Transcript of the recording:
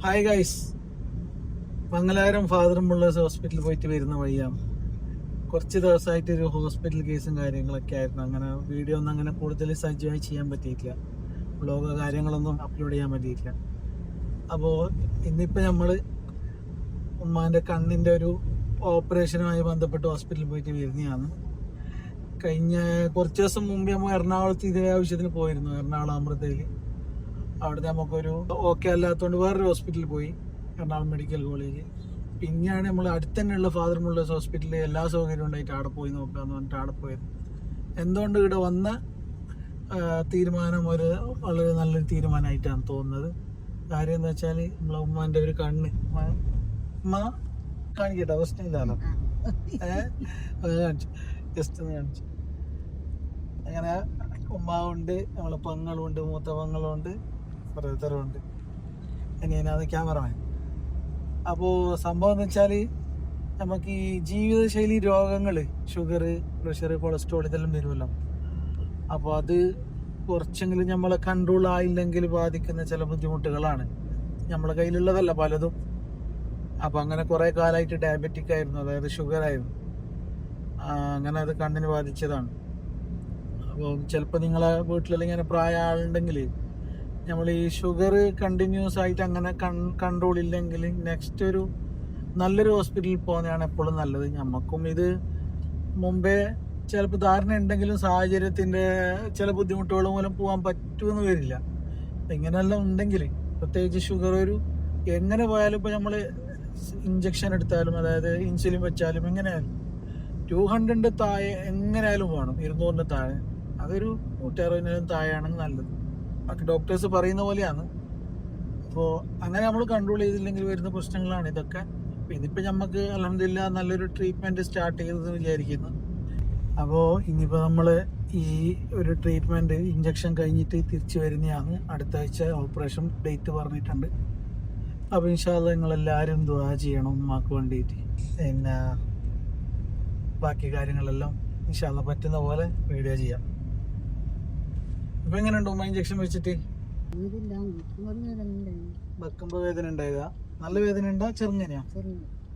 Hi guys, Mangalapuram father Muller's ഹോസ്പിറ്റലിൽ പോയിട്ട് വരുന്ന വഴിയാണ്. കുറച്ച് ദിവസമായിട്ട് ഒരു ഹോസ്പിറ്റൽ കേസും കാര്യങ്ങളൊക്കെ ആയിരുന്നു. അങ്ങനെ വീഡിയോ ഒന്നും അങ്ങനെ കൂടുതൽ സജീവമായി ചെയ്യാൻ പറ്റിയിട്ടില്ല. വ്ളോഗ് കാര്യങ്ങളൊന്നും അപ്ലോഡ് ചെയ്യാൻ പറ്റിയിട്ടില്ല. അപ്പോൾ ഇന്നിപ്പോൾ നമ്മൾ ഉമ്മാൻ്റെ കണ്ണിൻ്റെ ഒരു ഓപ്പറേഷനുമായി ബന്ധപ്പെട്ട് ഹോസ്പിറ്റലിൽ പോയിട്ട് വരുന്നതാണ്. കഴിഞ്ഞ കുറച്ച് ദിവസം മുമ്പേ നമ്മൾ എറണാകുളത്ത് ഇതേ ആവശ്യത്തിന് പോയിരുന്നു. എറണാകുളം അമൃതയിൽ അവിടുത്തെ നമുക്കൊരു ഓക്കെ അല്ലാത്തതുകൊണ്ട് വേറൊരു ഹോസ്പിറ്റലിൽ പോയി, എറണാകുളം മെഡിക്കൽ കോളേജ്. പിന്നെയാണ് നമ്മൾ അടുത്ത് തന്നെയുള്ള ഫാദർ മുള്ളേഴ്സ് ഹോസ്പിറ്റലിൽ എല്ലാ സൗകര്യവും ഉണ്ടായിട്ട് അവിടെ പോയി നോക്കാമെന്ന് പറഞ്ഞിട്ട് അവിടെ പോയത്. എന്തുകൊണ്ട് ഇവിടെ വന്ന തീരുമാനം ഒരു വളരെ നല്ലൊരു തീരുമാനമായിട്ടാണ് തോന്നുന്നത്. കാര്യം എന്താ വെച്ചാൽ നമ്മളെ ഉമ്മാൻ്റെ ഒരു കണ്ണ് ഉമ്മ കാണിക്കട്ടെ, അവസ്ഥ ഇല്ലാലോ, ജസ്റ്റ് ഒന്ന് കാണിച്ചു. അങ്ങനെ ഉമ്മാവുണ്ട്, നമ്മളെ പെങ്ങളുണ്ട്, മൂത്ത പെങ്ങളുണ്ട്, ബ്രദറുണ്ട്, അനിയനാണ് ക്യാമറമാൻ. അപ്പോൾ സംഭവം എന്ന് വെച്ചാൽ നമുക്ക് ഈ ജീവിതശൈലി രോഗങ്ങൾ, ഷുഗർ, പ്രഷർ, കൊളസ്ട്രോൾ ഇതെല്ലാം വരുമല്ലോ. അപ്പോൾ അത് കുറച്ചെങ്കിലും നമ്മളെ കൺട്രോൾ ആയില്ലെങ്കിൽ ബാധിക്കുന്ന ചില ബുദ്ധിമുട്ടുകളാണ്. നമ്മളെ കയ്യിലുള്ളതല്ല പലതും. അപ്പോൾ അങ്ങനെ കുറേ കാലമായിട്ട് ഡയബറ്റിക് ആയിരുന്നു, അതായത് ഷുഗർ ആയിരുന്നു. അങ്ങനെ അത് കണ്ണിന് ബാധിച്ചതാണ്. അപ്പോൾ ചിലപ്പോൾ നിങ്ങളെ വീട്ടിലെല്ലാം ഇങ്ങനെ പ്രായ ആളുണ്ടെങ്കിൽ നമ്മൾ ഈ ഷുഗർ കണ്ടിന്യൂസ് ആയിട്ട് അങ്ങനെ കൺട്രോൾ ഇല്ലെങ്കിൽ നെക്സ്റ്റ് ഒരു നല്ലൊരു ഹോസ്പിറ്റലിൽ പോകുന്നതാണ് എപ്പോഴും നല്ലത്. നമുക്കും ഇത് മുമ്പേ ചിലപ്പോൾ ധാരണ ഉണ്ടെങ്കിലും സാഹചര്യത്തിൻ്റെ ചില ബുദ്ധിമുട്ടുകൾ മൂലം പോകാൻ പറ്റുമെന്ന് വരില്ല. ഇങ്ങനെയെല്ലാം ഉണ്ടെങ്കിൽ പ്രത്യേകിച്ച് ഷുഗർ ഒരു എങ്ങനെ പോയാലും ഇപ്പോൾ നമ്മൾ ഇഞ്ചക്ഷൻ എടുത്താലും, അതായത് ഇൻസുലിൻ വെച്ചാലും, എങ്ങനെയായാലും 200 താഴെ എങ്ങനെയായാലും വേണം, 200 താഴെ. അതൊരു 160 താഴെയാണെങ്കിൽ നല്ലത്. ബാക്കി ഡോക്ടേഴ്സ് പറയുന്ന പോലെയാണ്. അപ്പോൾ അങ്ങനെ നമ്മൾ കൺട്രോൾ ചെയ്തില്ലെങ്കിൽ വരുന്ന പ്രശ്നങ്ങളാണ് ഇതൊക്കെ. ഇതിപ്പോൾ നമുക്ക് അൽഹംദുലില്ലാ നല്ലൊരു ട്രീറ്റ്മെൻറ്റ് സ്റ്റാർട്ട് ചെയ്തെന്ന് വിചാരിക്കുന്നു. അപ്പോൾ ഇനിയിപ്പോൾ നമ്മൾ ഈ ഒരു ട്രീറ്റ്മെൻറ്റ് ഇഞ്ചക്ഷൻ കഴിഞ്ഞിട്ട് തിരിച്ചു വരുന്നതാണ്. അടുത്ത ആഴ്ച ഓപ്പറേഷൻ ഡേറ്റ് പറഞ്ഞിട്ടുണ്ട്. അപ്പോൾ ഇൻഷാ അല്ലാഹ് നിങ്ങളെല്ലാവരും ദുആ ചെയ്യണം ഉമ്മാക്ക് വേണ്ടിയിട്ട്. പിന്നെ ബാക്കി കാര്യങ്ങളെല്ലാം ഇൻഷാ അല്ലാഹ് പറ്റുന്ന പോലെ വീഡിയോ ചെയ്യാം. ഇപ്പൊ എങ്ങനെയുണ്ട് ഉമ്മ ഇഞ്ചക്ഷൻ വെച്ചിട്ട്? വെക്കുമ്പോ വേദന ഉണ്ടായതാ? നല്ല വേദന ഉണ്ടാ ചെറുങ്ങനെയാ?